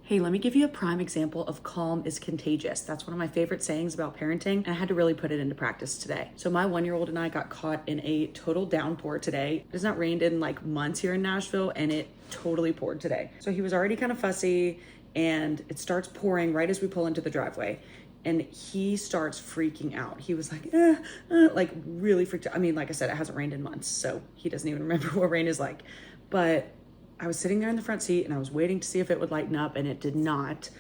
Hey, let me give you a prime example of calm is contagious. That's one of my favorite sayings about parenting, and I had to really put it into practice today. So my 1-year-old and I got caught in a total downpour today. It has not rained in like months here in Nashville, and it totally poured today. So he was already kind of fussy, and it starts pouring right as we pull into the driveway. And he starts freaking out. He was like, like really freaked out. I mean, like I said, it hasn't rained in months, so he doesn't even remember what rain is like. But I was sitting there in the front seat and I was waiting to see if it would lighten up, and it did not.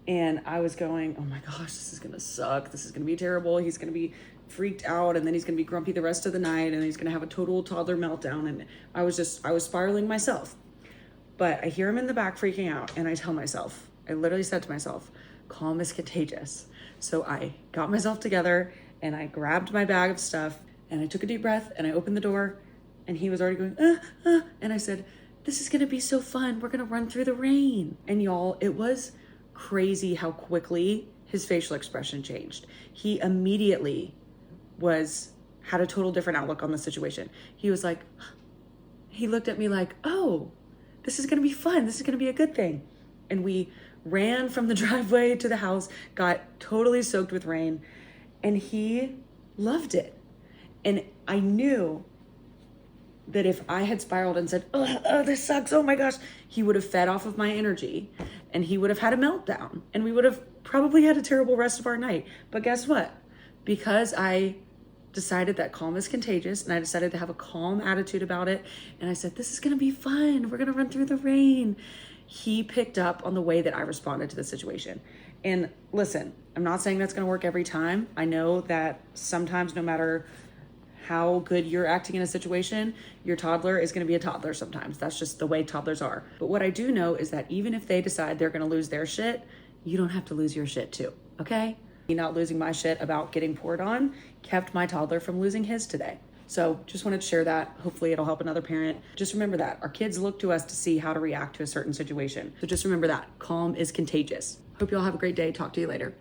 And I was going, oh my gosh, this is gonna suck. This is gonna be terrible. He's gonna be freaked out, and then he's gonna be grumpy the rest of the night, and he's gonna have a total toddler meltdown. And I was spiraling myself. But I hear him in the back freaking out, and I literally said to myself, calm is contagious. So I got myself together and I grabbed my bag of stuff and I took a deep breath and I opened the door, and he was already going, and I said, this is gonna be so fun. We're gonna run through the rain. And y'all, it was crazy how quickly his facial expression changed. He immediately had a total different outlook on the situation. He was like, he looked at me like, oh, this is gonna be fun. This is gonna be a good thing. And we ran from the driveway to the house, got totally soaked with rain, and he loved it. And I knew that if I had spiraled and said, oh, this sucks, oh my gosh, he would have fed off of my energy and he would have had a meltdown, and we would have probably had a terrible rest of our night. But guess what? Because I decided that calm is contagious, and I decided to have a calm attitude about it, and I said, this is gonna be fun, we're gonna run through the rain, he picked up on the way that I responded to the situation. And listen, I'm not saying that's gonna work every time. I know that sometimes, no matter how good you're acting in a situation, your toddler is gonna be a toddler sometimes. That's just the way toddlers are. But what I do know is that even if they decide they're gonna lose their shit, you don't have to lose your shit too, okay? Me not losing my shit about getting poured on kept my toddler from losing his today. So just wanted to share that. Hopefully it'll help another parent. Just remember that our kids look to us to see how to react to a certain situation. So just remember that calm is contagious. Hope you all have a great day. Talk to you later.